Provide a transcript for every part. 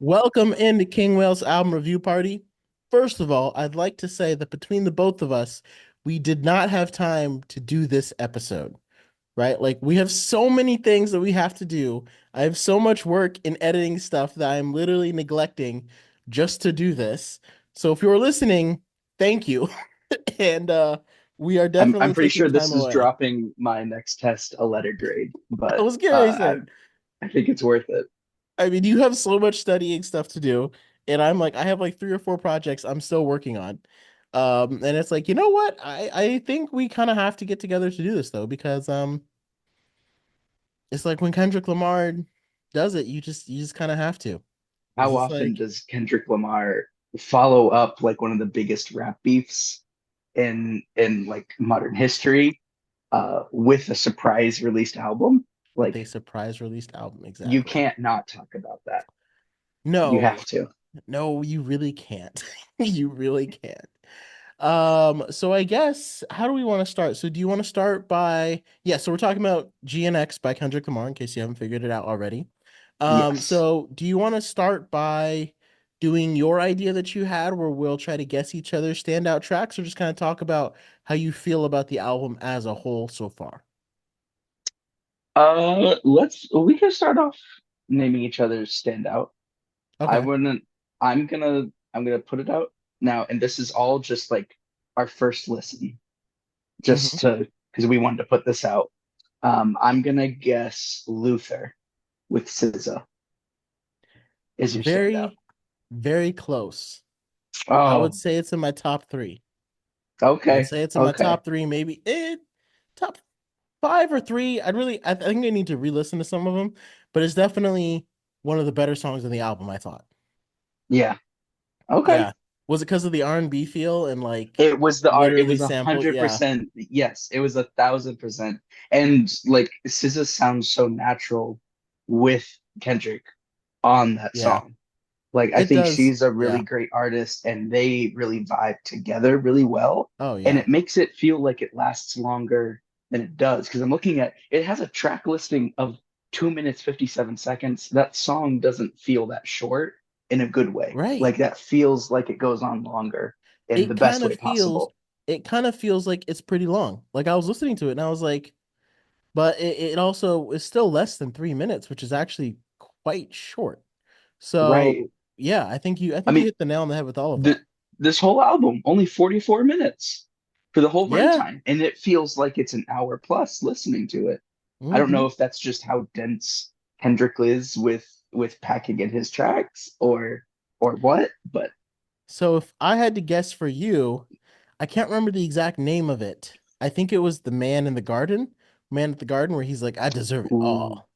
Welcome into King Whale's album review party. First of all, I'd like to say that between the both of us, we did not have time to do this episode, right? Like, we have so many things that we have to do. I have so much work in editing stuff that I'm literally neglecting just to do this. So if you're listening, thank you. And we are I'm definitely pretty taking sure time this is away. dropping my next test a letter grade, I but was getting ready to say, I think it's worth it. I mean, you have so much studying stuff to do, and I'm like, I have like three or four projects I'm still working on. And it's like, you know what? I think we kind of have to get together to do this though, because it's like when Kendrick Lamar does it, you just kind of have to. It's How just often like does Kendrick Lamar follow up like one of the biggest rap beefs in like modern history with a surprise released album? with a Like surprise released album, you exactly. can't not talk about that. You No, have to. no, you really can't. You really can't. So I guess how do we want to start? So do you want to start by yeah, so we're talking about GNX by Kendrick Lamar in case you haven't figured it out already. Yes. So do you want to start by doing your idea that you had where we'll try to guess each other's standout tracks or just kind of talk about how you feel about the album as a whole so far? We can start off naming each other's standout. I Okay. wouldn't. I'm gonna put it out now, and this is all just like our first listen, Hmm. just to because we wanted to put this out. I'm gonna guess Luther with SZA is your standout. Very, very close. I would Oh, say it's in my top three. I would okay, say it's in my okay, top three, maybe top five or three. I think I need to re-listen to some of them, but it's definitely one of the better songs on the album, I thought. yeah, okay. Yeah. Was it because of the R&B feel and like It was the art. It literally was a sample? hundred Yeah. percent. Yes, it was 1,000%. And like SZA sounds so natural with Kendrick on that Yeah. song. Like I It think does. she's a really Yeah. great artist and they really vibe together really well. Oh And yeah. it makes it feel like it lasts longer than it does. Because I'm looking at it has a track listing of 2 minutes 57 seconds. That song doesn't feel that short in a good way. Right. Like that feels like it goes on longer in the It best kind way of feels possible. it kind of feels like it's pretty long. Like I was listening to it and I was like, but it also is still less than 3 minutes, which is actually quite short. Right. So yeah, I I think you mean, hit the nail on the head with all of the that. this whole album only 44 minutes for the whole Yeah. runtime, and it feels like it's an hour plus listening to it. I don't Hmm. know if that's just how dense Kendrick is with packing in his tracks or what, but So if I had to guess for you, I can't remember the exact name of it. I think it was The Man in the Garden, Man at the Garden, where he's like, I deserve it ooh, all.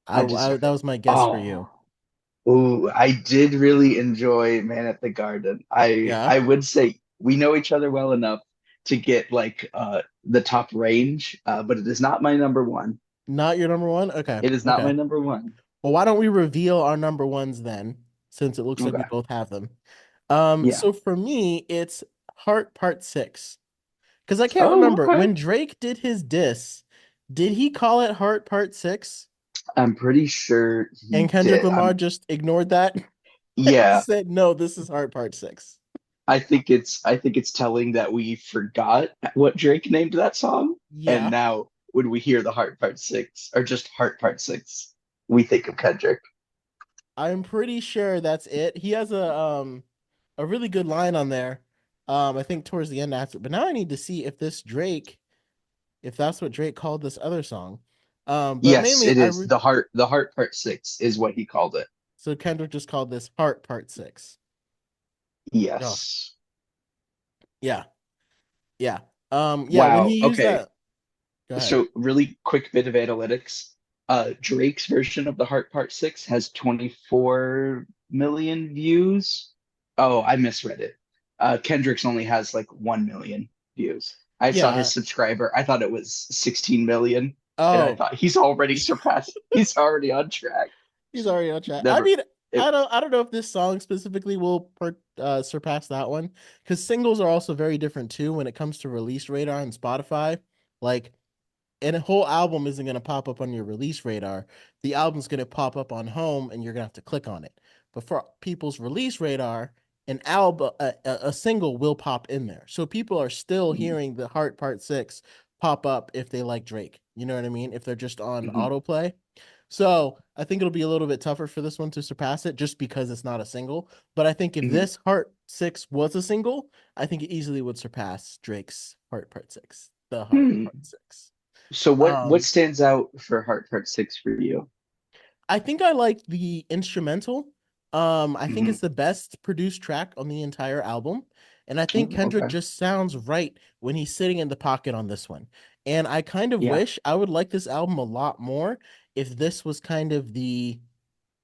I, I I deserve that it. was my guess for Oh, you. ooh, I did really enjoy Man at the Garden. I Yeah. I would say we know each other well enough to get like the top range, but it is not my number one. Not your number one? Okay. It is not Okay. my number one. Well, why don't we reveal our number ones then, since it looks like we Okay. both have them. Yeah. So for me, it's Heart Part 6. Because I can't Oh, remember okay. when Drake did his diss, did he call it Heart Part 6? I'm pretty sure And he Kendrick did. Lamar just ignored that and Yeah, said, no, this is Heart Part 6. I think it's telling that we forgot what Drake named that song, and Yeah, now when we hear the Heart Part Six or just Heart Part Six, we think of Kendrick. I'm pretty sure that's it. He has a really good line on there. I think towards the end after, but now I need to see if this Drake, if that's what Drake called this other song. But Yes, mainly it is. The Heart Part Six is what he called it. so Kendrick just called this Heart Part 6. Oh, Yes. yeah, yeah. Yeah, when Wow. he used Okay. that, go ahead. So really quick bit of analytics. Drake's version of the Heart Part Six has 24 million views. Oh, I misread it. Kendrick's only has like 1 million views. I saw his Yeah. subscriber. I thought it was 16 million, and I Oh, thought he's already surpassed. He's already on track. he's already on track. I Never. mean, It, I don't know if this song specifically will surpass that one because singles are also very different too when it comes to release radar on Spotify. Like and a whole album isn't going to pop up on your release radar. The album's going to pop up on home and you're going to have to click on it. But for people's release radar, an album, a single will pop in there. So people are still hearing the Heart Part 6 pop up if they like Drake. You know what I mean? If they're just on Mm-hmm. autoplay. So I think it'll be a little bit tougher for this one to surpass it just because it's not a single. But I think if Hmm. this Heart 6 was a single, I think it easily would surpass Drake's Heart Part 6, the Heart Hmm. Part 6. So what Um, stands out for Heart Part 6 for you? I think I like the instrumental. I think Hmm. it's the best produced track on the entire album. And I think Oh, Kendrick okay. just sounds right when he's sitting in the pocket on this one. And I kind of Yeah. wish I would like this album a lot more if this was kind of the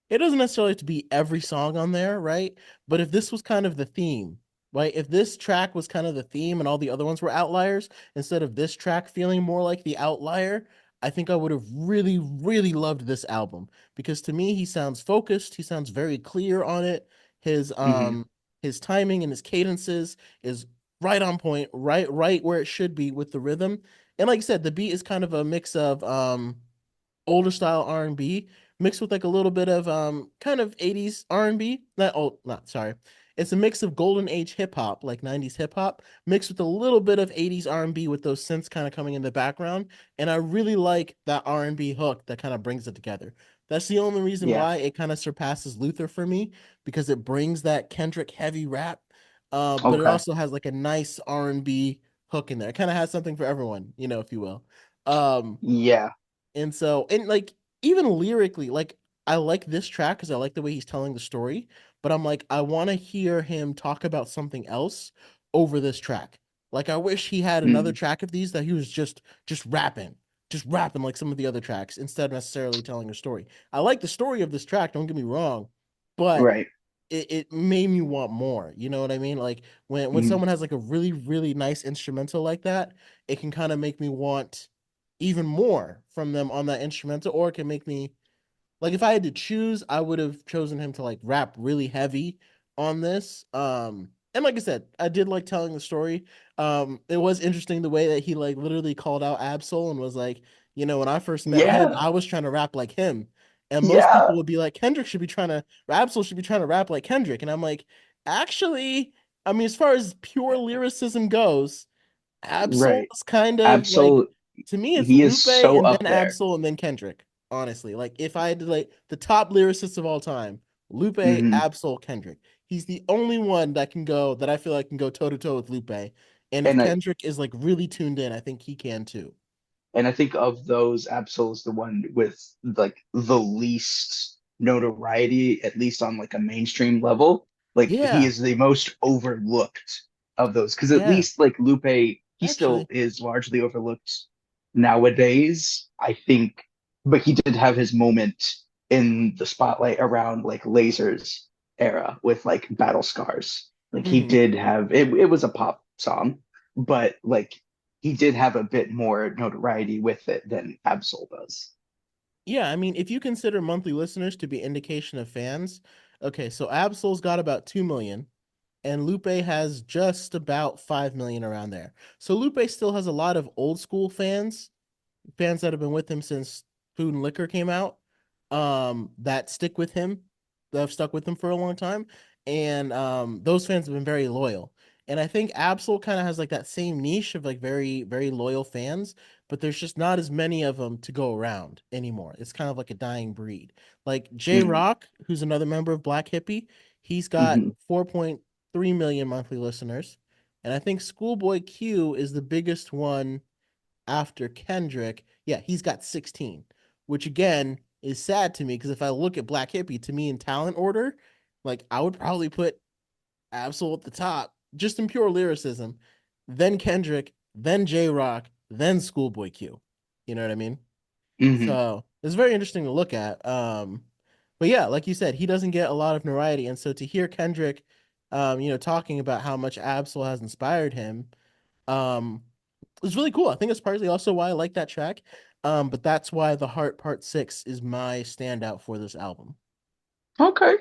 it doesn't necessarily have to be every song on there, right? But if this was kind of the theme, right? If this track was kind of the theme and all the other ones were outliers, instead of this track feeling more like the outlier, I think I would have really, really loved this album because to me he sounds focused, he sounds very clear on it. His Hmm. um his timing and his cadences is right on point, right where it should be with the rhythm. And like I said, the beat is kind of a mix of older style R&B mixed with like a little bit of kind of 80s R&B. Not old, not sorry. It's a mix of golden age hip hop, like 90s hip hop, mixed with a little bit of 80s R&B with those synths kind of coming in the background. And I really like that R&B hook that kind of brings it together. That's the only reason Yeah. why it kind of surpasses Luther for me because it brings that Kendrick heavy rap, but it Okay. also has like a nice R&B hook in there. It kind of has something for everyone, if you will. Um, Yeah. and so, and like, even lyrically, like, I like this track because I like the way he's telling the story, but I'm like, I want to hear him talk about something else over this track. Like, I wish he had another Mm. track of these that he was just rapping like some of the other tracks instead of necessarily telling a story. I like the story of this track, don't get me wrong, but Right. it made me want more. You know what I mean? Like when Mm. someone has like a really, really nice instrumental like that, it can kind of make me want even more from them on that instrumental, or it can make me like if I had to choose, I would have chosen him to like rap really heavy on this. And like I said, I did like telling the story. It was interesting the way that he like literally called out Absol and was like, when I first met him, Yeah. I was trying to rap like him. And most Yeah. people would be like, Absol should be trying to rap like Kendrick. And I'm like, actually, I mean, as far as pure lyricism goes, Absol Right. is kind of like Absol. to me it's He is Lupe so and up then there. Absol and then Kendrick. Honestly, like if I had to like the top lyricists of all time, Lupe, Hmm. Absol, Kendrick. He's the only one that I feel like can go toe to toe with Lupe. And if And I Kendrick is like really tuned in, I think he can too. and I think of those, Absol is the one with like the least notoriety, at least on like a mainstream level. Like he Yeah, is the most overlooked of those, because at yeah, least like Lupe, he still actually. is largely overlooked nowadays, I think. But he did have his moment in the spotlight around like Lasers era with like Battle Scars. Like he Hmm. did have it, it was a pop song, but like he did have a bit more notoriety with it than Absol does. Yeah, I mean, if you consider monthly listeners to be indication of fans, okay, so Absol's got about 2 million and Lupe has just about 5 million around there. So Lupe still has a lot of old school fans that have been with him since Food and Liquor came out, that stick with him, that have stuck with him for a long time, and those fans have been very loyal. And I think Absol kind of has like that same niche of like very, very loyal fans, but there's just not as many of them to go around anymore. It's kind of like a dying breed. Like J Mm-hmm. Rock, who's another member of Black Hippie, he's got Mm-hmm. 4.3 million monthly listeners. And I think Schoolboy Q is the biggest one after Kendrick. Yeah, he's got 16, which again is sad to me because if I look at Black Hippie, to me in talent order, like I would probably put Absol at the top, just in pure lyricism, then Kendrick, then J Rock, then Schoolboy Q. You know what I mean? Mm-hmm. So it's very interesting to look at. But yeah, like you said, he doesn't get a lot of notoriety, and so to hear Kendrick, talking about how much Absol has inspired him, um, it's really cool. I think it's partly also why I like that track. But that's why The Heart Part 6 is my standout for this album. Okay.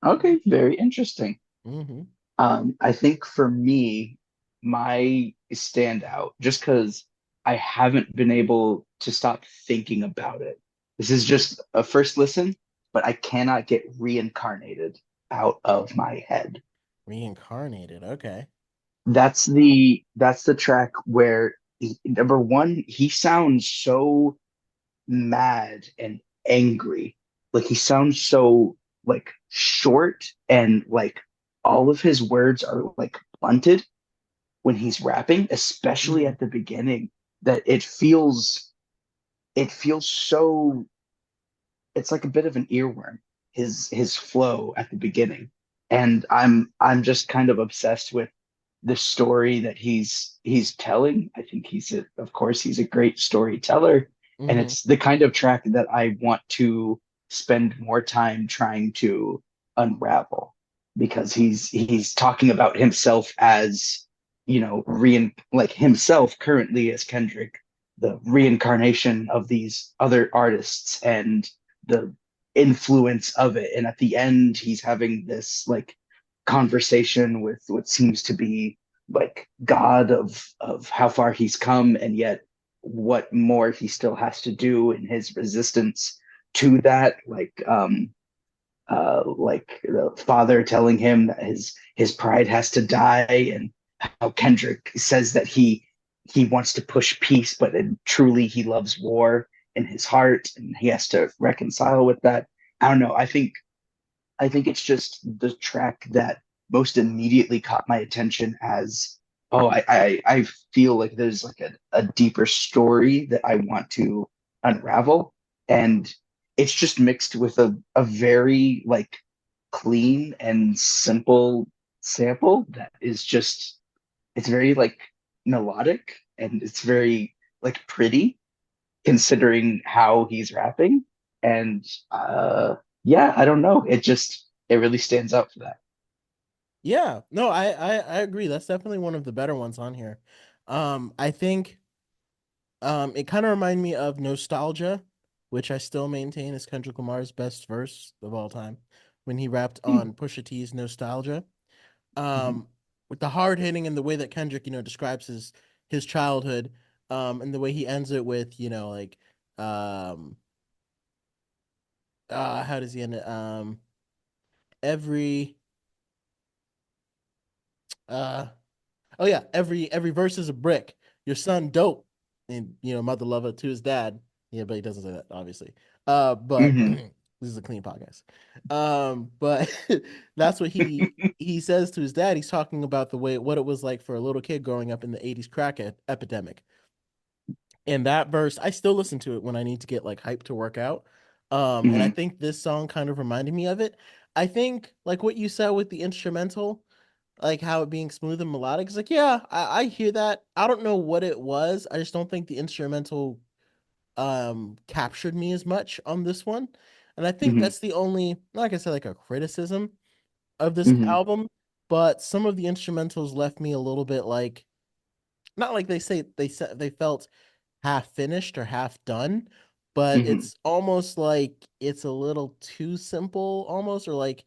Okay. Very interesting. Hmm. I think for me, my standout, just because I haven't been able to stop thinking about it. This is just a first listen, but I cannot get reincarnated out of my head. Reincarnated. Okay. That's the track where number one, he sounds so mad and angry. Like he sounds so like short and like all of his words are like blunted when he's rapping, especially Hmm. at the beginning, that it feels so it's like a bit of an earworm, his flow at the beginning. And I'm just kind of obsessed with the story that he's telling. I think of course he's a great storyteller, and Hmm. it's the kind of track that I want to spend more time trying to unravel because he's talking about himself as, like himself currently as Kendrick, the reincarnation of these other artists and the influence of it. And at the end, he's having this like conversation with what seems to be like God of how far he's come, and yet what more he still has to do in his resistance to that. Like the father telling him that his pride has to die, and how Kendrick says that he wants to push peace, but truly he loves war in his heart, and he has to reconcile with that. I don't know. I think it's just the track that most immediately caught my attention as, oh, I feel like there's like a deeper story that I want to unravel. And it's just mixed with a very like clean and simple sample that is just, it's very like melodic and it's very like pretty considering how he's rapping. And yeah, I don't know. It really stands out for that. Yeah. No, I agree. That's definitely one of the better ones on here. I think it kind of reminded me of Nostalgia, which I still maintain is Kendrick Lamar's best verse of all time when he rapped Hmm. on Pusha T's Nostalgia. Hmm. Um, with the hard hitting and the way that Kendrick, describes his childhood, and the way he ends it with, um, how does he end it? Every uh Oh yeah, every verse is a brick. Your son dope, and mother lover to his dad. Yeah, but he doesn't say that obviously. But Hmm. this is a clean podcast. But that's what he says to his dad. He's talking about the way what it was like for a little kid growing up in the '80s crack epidemic. And that verse, I still listen to it when I need to get like hyped to work out. And I Hmm. think this song kind of reminded me of it. I think like what you said with the instrumental, like how it being smooth and melodic is like, yeah, I hear that. I don't know what it was. I just don't think the instrumental captured me as much on this one. And I think Hmm. that's the only, like I said, like a criticism of this Hmm. album. But some of the instrumentals left me a little bit like, not like they said they felt half finished or half done, but Hmm. it's almost like it's a little too simple almost, or like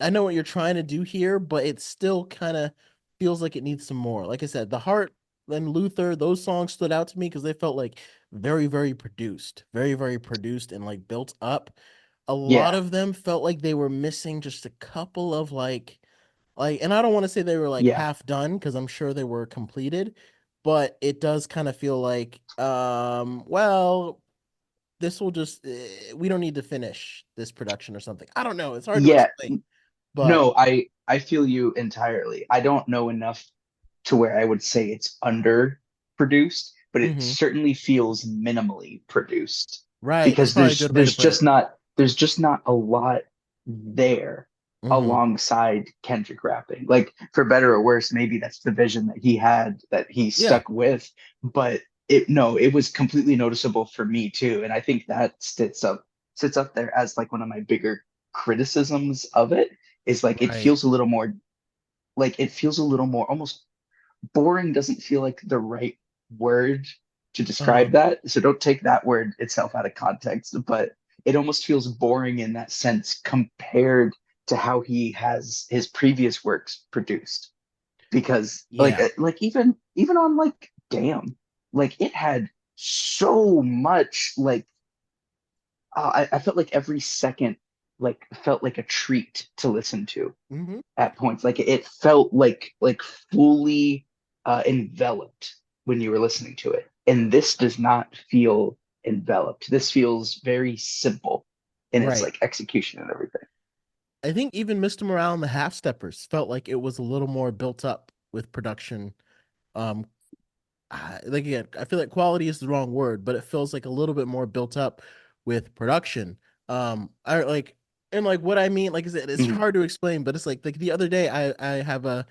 I know what you're trying to do here, but it still kind of feels like it needs some more. Like I said, The Heart and Luther, those songs stood out to me because they felt like very, very produced and like built up. A lot Yeah. of them felt like they were missing just a couple of and I don't want to say they were like Yeah. half done because I'm sure they were completed, but it does kind of feel like, well, this will just, we don't need to finish this production or something. I don't know. It's hard to Yeah. explain. But No, I feel you entirely. I don't know enough to where I would say it's underproduced, but it mhm. certainly feels minimally produced Right, that's because probably a there's good way to there's put just it. not there's just not a lot there Hmm. alongside Kendrick rapping. Like for better or worse, maybe that's the vision that he had that he Yeah. stuck with, but it was completely noticeable for me too, and I think that sits up there as like one of my bigger criticisms of it is like Right. it feels a little more almost boring doesn't feel like the right word to Uh-huh. describe that. So don't take that word itself out of context, but it almost feels boring in that sense compared to how he has his previous works produced. Because Yeah. like even on like Damn. like it had so much like I felt like every second like felt like a treat to listen to Hmm. at points. Like it felt like fully enveloped when you were listening to it. And this does not feel enveloped. This feels very simple in its Right. like execution and everything. I think even Mr. Morale and the Half Steppers felt like it was a little more built up with production. Um, like again, I feel like quality is the wrong word, but it feels like a little bit more built up with production. I like and like what I mean, like I said, it's Mhm. hard to explain, but it's like the other day I have a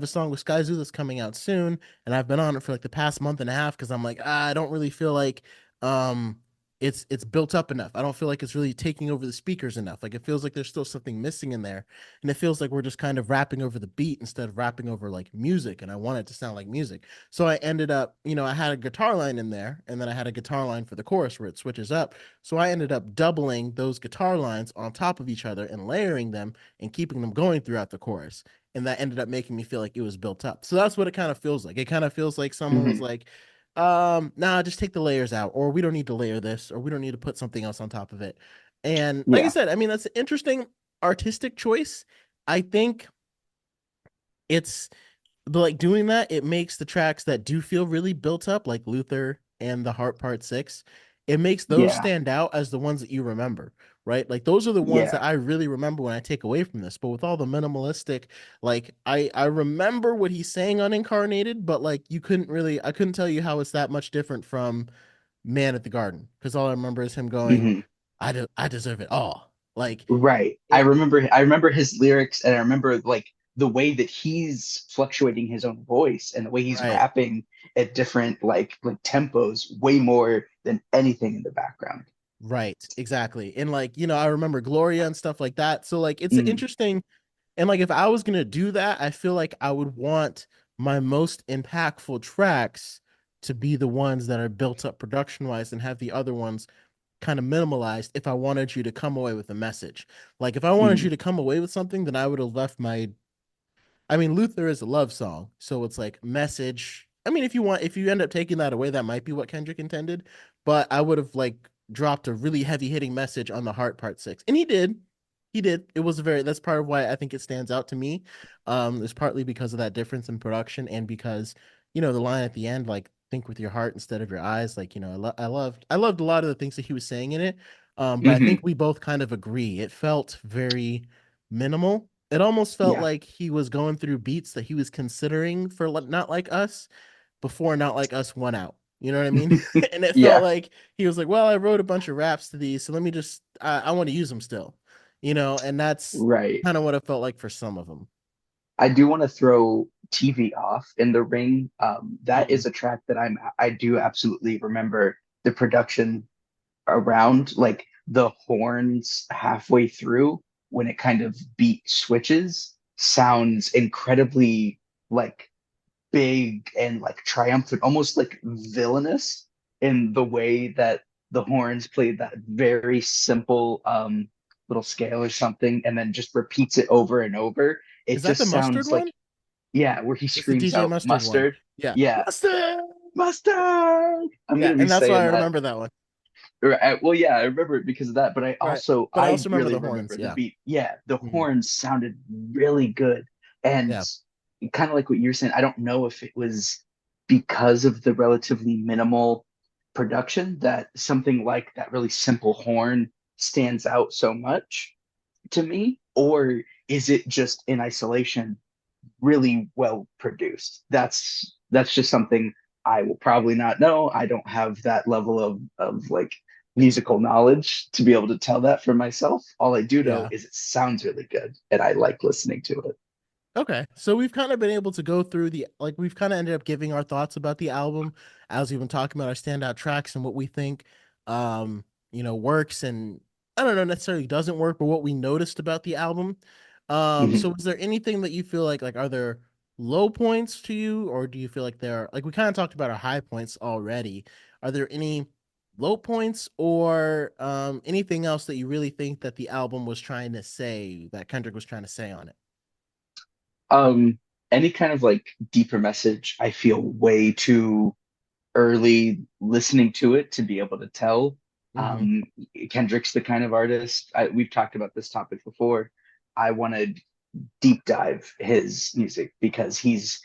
song with Sky Zoo that's coming out soon, and I've been on it for like the past month and a half because I'm like I don't really feel like um it's built up enough. I don't feel like it's really taking over the speakers enough. Like it feels like there's still something missing in there, and it feels like we're just kind of rapping over the beat instead of rapping over like music. And I want it to sound like music. So I ended up, I had a guitar line in there, and then I had a guitar line for the chorus where it switches up. So I ended up doubling those guitar lines on top of each other and layering them and keeping them going throughout the chorus. And that ended up making me feel like it was built up. So that's what it kind of feels like. It kind of feels like someone was Mhm. like, nah, just take the layers out, or we don't need to layer this, or we don't need to put something else on top of it. And like I Yeah. said, I mean, that's an interesting artistic choice. I think it's but like doing that, it makes the tracks that do feel really built up, like Luther and the Heart Part Six, it makes those Yeah. stand out as the ones that you remember, right? Like those are the ones that Yeah. I really remember when I take away from this. But with all the minimalistic, like I remember what he's saying on Incarnated, but like I couldn't tell you how it's that much different from Man at the Garden, because all I remember is him going, Mhm. I deserve it all. Like Right. it, I remember his lyrics and I remember like the way that he's fluctuating his own voice and the way he's right. rapping at different like tempos way more than anything in the background. Right, exactly. And like, I remember Gloria and stuff like that. So like it's Mm, interesting. And like if I was gonna do that, I feel like I would want my most impactful tracks to be the ones that are built up production wise and have the other ones kind of minimalized if I wanted you to come away with a message. Like if I wanted you mm, to come away with something, then I would have left my I mean, Luther is a love song, so it's like message. I mean, if you end up taking that away, that might be what Kendrick intended. But I would have like dropped a really heavy hitting message on the Heart Part Six, and he did. He did. It was a very. That's part of why I think it stands out to me. It's partly because of that difference in production, and because the line at the end, like think with your heart instead of your eyes. Like I loved a lot of the things that he was saying in it. But I think hmm. we both kind of agree. It felt very minimal. It almost felt Yeah. like he was going through beats that he was considering for Not Like Us before Not Like Us won out. You know what I mean? And it felt Yeah. like he was like, well, I wrote a bunch of raps to these, so let me just, I want to use them still, and that's Right. kind of what it felt like for some of them. I do want to throw TV off in the ring. That Mm. is a track that I do absolutely remember the production around like the horns halfway through when it kind of beat switches sounds incredibly like big and like triumphant, almost like villainous in the way that the horns played that very simple little scale or something and then just repeats it over and over. It Is that the just mustard sounds one? like yeah, where he It's the screams DJ out Mustard one. mustard. Yeah. Yeah, Mustard. mustard. I'm Yeah, gonna be and that's why I saying that. remember that one. Right. Well, yeah, I remember it because of that, but Right. But I I also remember really the horns. remember the Yeah. beat. Yeah, the Mhm. horns sounded really good. And Yeah. kind of like what you're saying, I don't know if it was because of the relatively minimal production that something like that really simple horn stands out so much to me, or is it just in isolation really well produced. That's just something I will probably not know. I don't have that level of like musical knowledge to be able to tell that for myself. All I do know Yeah. is it sounds really good and I like listening to it. Okay, so we've kind of been able to go through we've kind of ended up giving our thoughts about the album as we've been talking about our standout tracks and what we think, works and I don't know necessarily doesn't work, but what we noticed about the album. Mhm. So is there anything that you feel like are there low points to you, or do you feel like there like we kind of talked about our high points already? Are there any low points or anything else that you really think that the album was trying to say that Kendrick was trying to say on it? Um, any kind of like deeper message, I feel way too. early listening to it to be able to tell. Hmm. Um, Kendrick's the kind of artist we've talked about this topic before. I want to deep dive his music because he's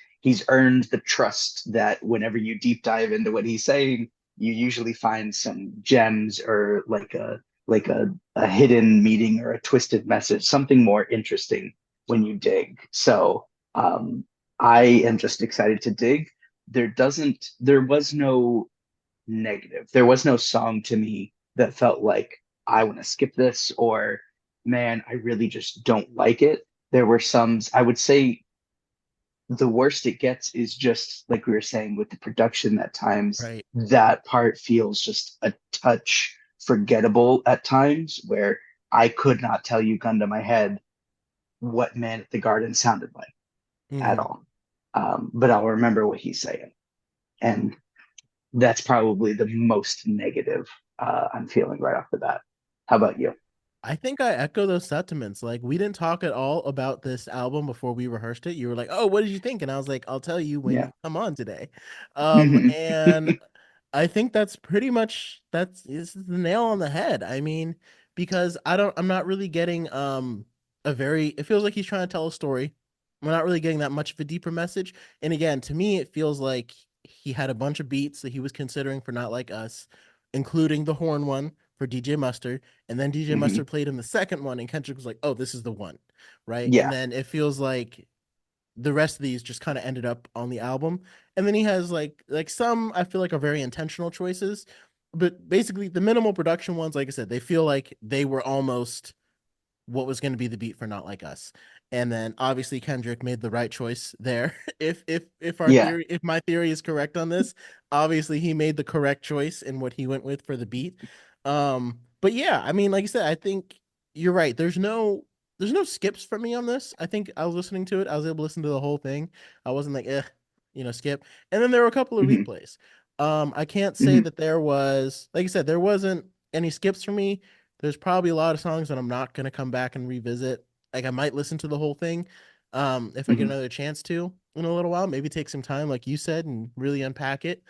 earned the trust that whenever you deep dive into what he's saying, you usually find some gems or like a hidden meaning or a twisted message, something more interesting when you dig. So I am just excited to dig. There was no negative. There was no song to me that felt like I want to skip this or man, I really just don't like it. There were some, I would say the worst it gets is just like we were saying with the production at times, Right. that part feels just a touch forgettable at times where I could not tell you gun to my head what Man at the Garden sounded like at Hmm. all. But I'll remember what he's saying. And that's probably the most negative I'm feeling right off the bat. How about you? I think I echo those sentiments. Like, we didn't talk at all about this album before we rehearsed it. You were like, "Oh, what did you think?" And I was like, "I'll tell you when Yeah. you come on today." Hmm. And I think that's pretty much that's this is the nail on the head. I mean, because I'm not really getting a very it feels like he's trying to tell a story. I'm not really getting that much of a deeper message. And again, to me, it feels like he had a bunch of beats that he was considering for Not Like Us, including the horn one for DJ Mustard. And then DJ Hmm. Mustard played him the second one, and Kendrick was like, "Oh, this is the one," right? And Yeah. then it feels like the rest of these just kind of ended up on the album. And then he has like some I feel like are very intentional choices, but basically the minimal production ones, like I said, they feel like they were almost what was going to be the beat for Not Like Us. And then obviously Kendrick made the right choice there. Yeah. If my theory is correct on this, obviously he made the correct choice in what he went with for the beat. But yeah, I mean, like I said, I think you're right. There's no skips for me on this. I think I was listening to it. I was able to listen to the whole thing. I wasn't like, skip. And then there were a couple of Hmm. replays. I can't say Hmm. that there was, like I said, there wasn't any skips for me. There's probably a lot of songs that I'm not gonna come back and revisit. Like, I might listen to the whole thing, if I get Hmm. another chance to in a little while. Maybe take some time, like you said, and really unpack it.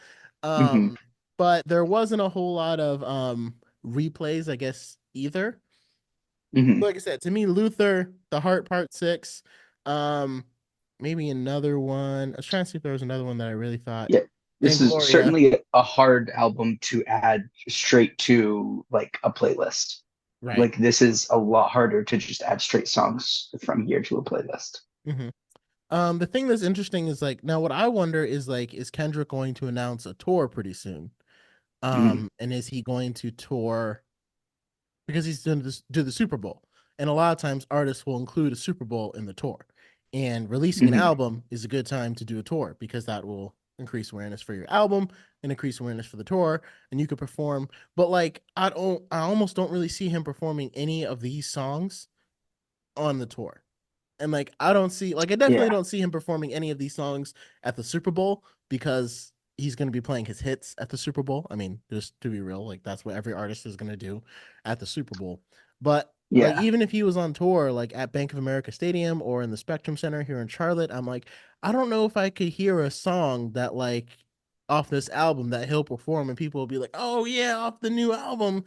Hmm. Um, but there wasn't a whole lot of replays, I guess, either. Hmm. Like I said, to me, Luther, The Heart Part 6, um, maybe another one. I was trying to see if there was another one that I really thought. Yeah. This is Gloria, certainly a hard album to add straight to like a playlist. right. Like this is a lot harder to just add straight songs from here to a playlist. Hmm. The thing that's interesting is like now what I wonder is like, is Kendrick going to announce a tour pretty soon? Hmm. And is he going to tour because he's going to do the Super Bowl? And a lot of times artists will include a Super Bowl in the tour. And releasing an Hmm. album is a good time to do a tour because that will increase awareness for your album and increase awareness for the tour, and you could perform. But like, I almost don't really see him performing any of these songs on the tour. And like, I definitely Yeah. don't see him performing any of these songs at the Super Bowl because he's going to be playing his hits at the Super Bowl. I mean, just to be real, like that's what every artist is going to do at the Super Bowl. But like, Yeah. even if he was on tour, like at Bank of America Stadium or in the Spectrum Center here in Charlotte, I'm like, I don't know if I could hear a song that like off this album that he'll perform and people will be like, "Oh yeah, off the new album."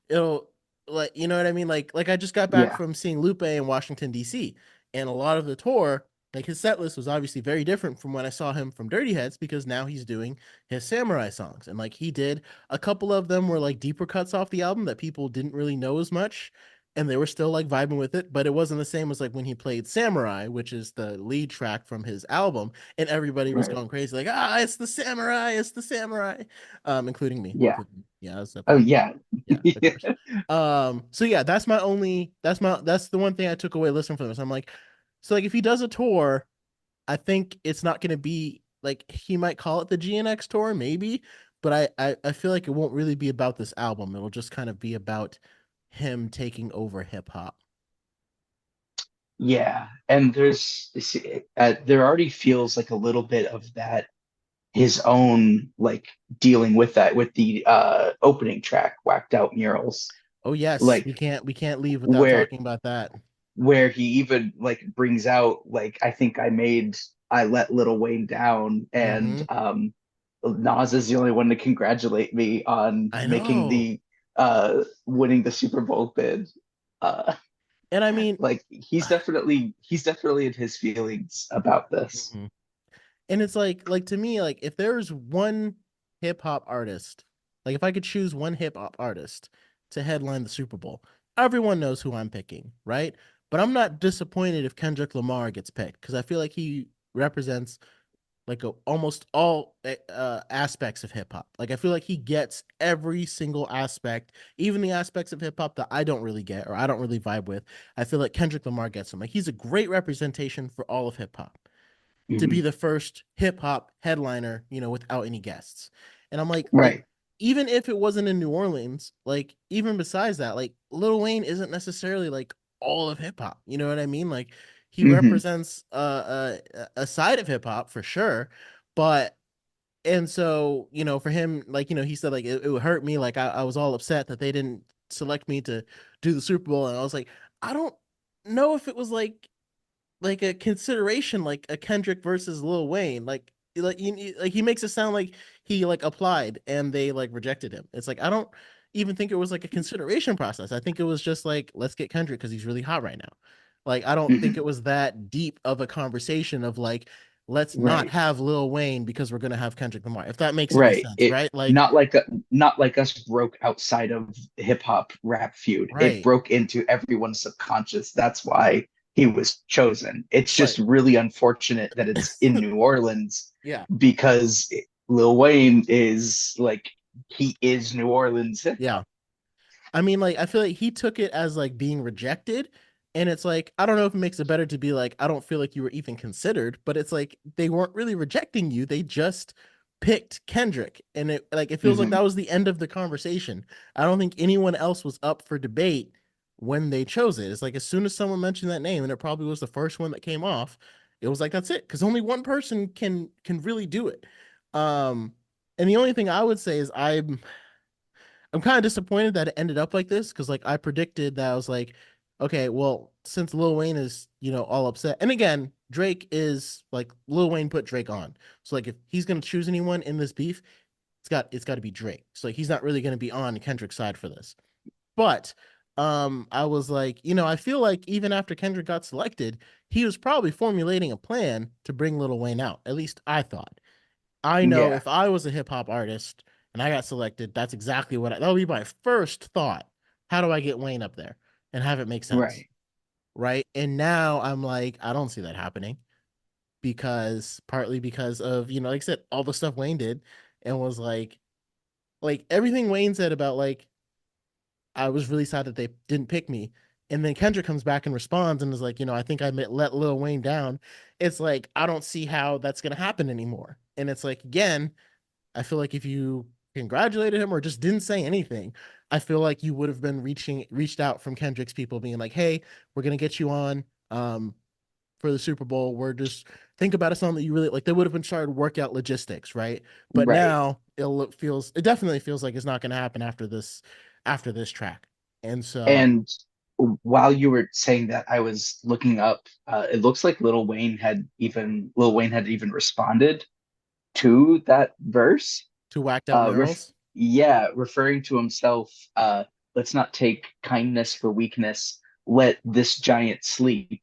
It'll like, you know what I mean? Like I just got back Yeah. from seeing Lupe in Washington D.C., and a lot of the tour, like his set list was obviously very different from when I saw him from Dirty Heads because now he's doing his samurai songs. And like he did a couple of them were like deeper cuts off the album that people didn't really know as much. And they were still like vibing with it, but it wasn't the same as like when he played Samurai, which is the lead track from his album, and everybody was Right. going crazy, like, it's the samurai, it's the samurai. Including me. Yeah. Including, yeah, I was Oh definitely, yeah. yeah, of Yeah. course. So yeah, that's the one thing I took away listening from this. I'm like, so like if he does a tour, I think it's not gonna be like he might call it the GNX tour, maybe, but I feel like it won't really be about this album. It'll just kind of be about him taking over hip hop. Yeah. And there already feels like a little bit of that his own like dealing with that with the opening track, Whacked Out Murals. Oh yes, Like we can't leave without where talking about that. he even like brings out like I think I let Lil Wayne down and Mm-hmm. Nas is the only one to congratulate me on I making know. the winning the Super Bowl bid. Uh, And I mean, like he's definitely in his feelings about this. mhm. And it's like to me, like if there's one hip hop artist, like if I could choose one hip hop artist to headline the Super Bowl, everyone knows who I'm picking, right? But I'm not disappointed if Kendrick Lamar gets picked because I feel like he represents like almost all aspects of hip hop. Like I feel like he gets every single aspect, even the aspects of hip hop that I don't really get or I don't really vibe with. I feel like Kendrick Lamar gets them. Like he's a great representation for all of hip hop to be Mhm. the first hip hop headliner, without any guests. And I'm like, Right. even if it wasn't in New Orleans, like even besides that, like Lil Wayne isn't necessarily like all of hip hop. You know what I mean? Like he Hmm. represents a side of hip hop for sure, but and so for him, like he said like it would hurt me. Like I was all upset that they didn't select me to do the Super Bowl, and I was like, I don't know if it was like a consideration like a Kendrick versus Lil Wayne. Like he makes it sound like he like applied and they like rejected him. It's like I don't even think it was like a consideration process. I think it was just like let's get Kendrick because he's really hot right now. Like I don't think Hmm. it was that deep of a conversation of like let's not Right. have Lil Wayne because we're gonna have Kendrick Lamar. If that makes any Right. sense, It right? Like not like us broke outside of hip hop rap feud. It right, broke into everyone's subconscious. That's why he was chosen. It's just right. really unfortunate that it's in New Orleans Yeah, because Lil Wayne is like he is New Orleans hip yeah. hop. I mean, like, I feel like he took it as like being rejected. And it's like, I don't know if it makes it better to be like, I don't feel like you were even considered, but it's like they weren't really rejecting you. They just picked Kendrick. And it feels like Hmm. that was the end of the conversation. I don't think anyone else was up for debate when they chose it. It's like as soon as someone mentioned that name, and it probably was the first one that came off, it was like that's it. Because only one person can really do it. Um, and the only thing I would say is I'm kind of disappointed that it ended up like this because like I predicted that I was like, okay, well, since Lil Wayne is, all upset. And again, Drake is like Lil Wayne put Drake on. So like if he's gonna choose anyone in this beef, it's got to be Drake. So like he's not really gonna be on Kendrick's side for this. But I was like, I feel like even after Kendrick got selected, he was probably formulating a plan to bring Lil Wayne out. At least I thought. I know Yeah. if I was a hip hop artist and I got selected, that's exactly that would be my first thought. How do I get Wayne up there and have it make sense? Right. Right. And now I'm like, I don't see that happening because partly because of, like I said, all the stuff Wayne did and was like everything Wayne said about like, I was really sad that they didn't pick me. And then Kendrick comes back and responds and is like, I think let Lil Wayne down. It's like, I don't see how that's going to happen anymore. And it's like, again, I feel like if you congratulated him or just didn't say anything, I feel like you would have been reached out from Kendrick's people being like, "Hey, we're gonna get you on for the Super Bowl. We're just think about a song that you really like." They would have been trying to work out logistics, right? But Right. now it definitely feels like it's not gonna happen after this track. And so And while you were saying that, I was looking up. It looks like Lil Wayne had even responded to that verse. to Whacked Out Murals. Yeah, referring to himself. Let's not take kindness for weakness. Let this giant sleep.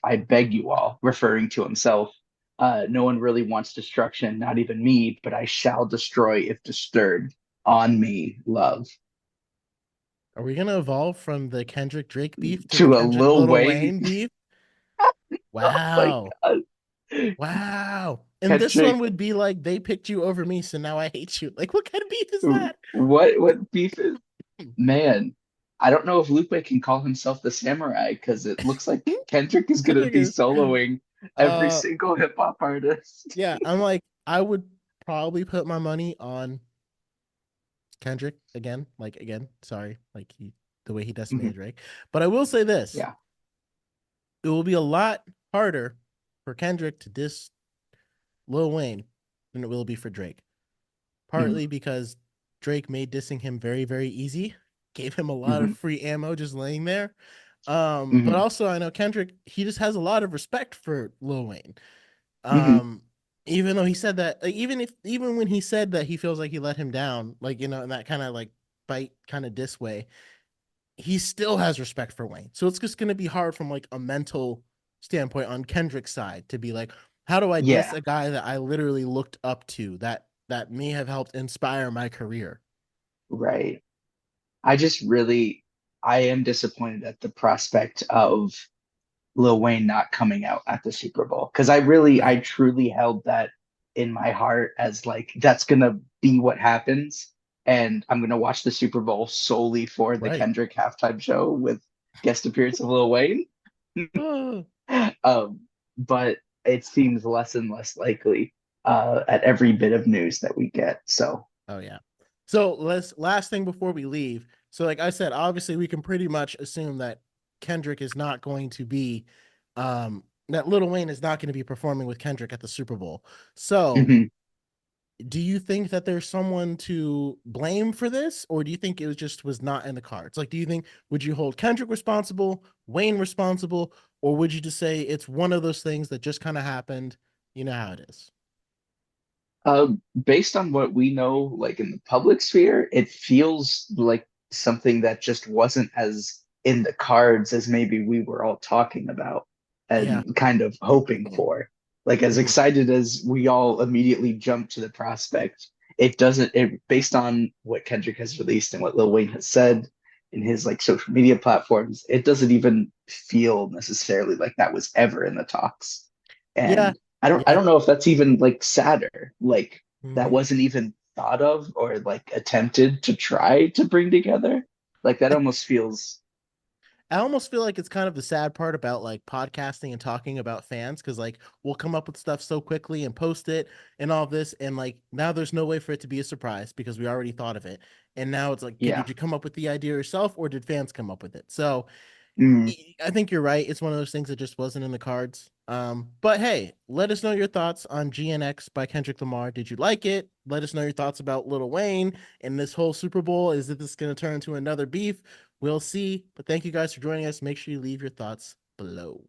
I beg you all. Referring to himself. No one really wants destruction, not even me, but I shall destroy if disturbed. On me, love. Are we gonna evolve from the Kendrick Drake beef to the To a Kendrick Lil Little Wayne. Wayne beef? Oh my Wow. God. Wow. And this one Kendrick, would be like, they picked you over me, so now I hate you. Like, what kind of beef is that? what beef is man? I don't know if Lupe can call himself the samurai because it looks like Kendrick is gonna Kendrick be is, soloing every uh, single hip hop artist. yeah, I'm like, I would probably put my money on Kendrick again. Like, again, sorry, like the way he Mhm. decimated Drake. But I will say this, Yeah. it will be a lot harder for Kendrick to diss Lil Wayne than it will be for Drake. Mhm. Partly because Drake made dissing him very, very easy, gave him a lot of Mhm. free ammo just laying there. But Mhm. also I know Kendrick, he just has a lot of respect for Lil Wayne. Mhm. Um, Even though he said that, like, even when he said that he feels like he let him down, like, in that kind of like bite kind of diss way, he still has respect for Wayne. So it's just going to be hard from like a mental standpoint on Kendrick's side to be like, how do I diss Yeah, a guy that I literally looked up to, that may have helped inspire my career? right. I just really, I am disappointed at the prospect of Lil Wayne not coming out at the Super Bowl because I Right, truly held that in my heart as like that's gonna be what happens, and I'm gonna watch the Super Bowl solely for the right. Kendrick halftime show with guest appearance of Lil Wayne. Oh, Um, but it seems less and less likely at every bit of news that we get. So, oh yeah. So let's last thing before we leave. So like I said, obviously we can pretty much assume that Kendrick is not going to be that Lil Wayne is not going to be performing with Kendrick at the Super Bowl. So mhm. do you think that there's someone to blame for this, or do you think it was not in the cards? Like, do you think would you hold Kendrick responsible, Wayne responsible, or would you just say it's one of those things that just kind of happened? You know how it is. Based on what we know, like in the public sphere, it feels like something that just wasn't as in the cards as maybe we were all talking about Yeah. and kind of hoping for. Like as Mhm. excited as we all immediately jumped to the prospect, it doesn't it based on what Kendrick has released and what Lil Wayne has said in his like social media platforms, it doesn't even feel necessarily like that was ever in the talks. Yeah. And I Yeah. don't know if that's even like sadder, like that Mhm. wasn't even thought of or like attempted to try to bring together. Like that almost feels I almost feel like it's kind of the sad part about like podcasting and talking about fans because like we'll come up with stuff so quickly and post it and all this and like now there's no way for it to be a surprise because we already thought of it and now it's like yeah. did you come up with the idea yourself or did fans come up with it? So Mm. I think you're right. It's one of those things that just wasn't in the cards. But hey, let us know your thoughts on GNX by Kendrick Lamar. Did you like it? Let us know your thoughts about Lil Wayne and this whole Super Bowl. Is this going to turn into another beef? We'll see. But thank you guys for joining us. Make sure you leave your thoughts below.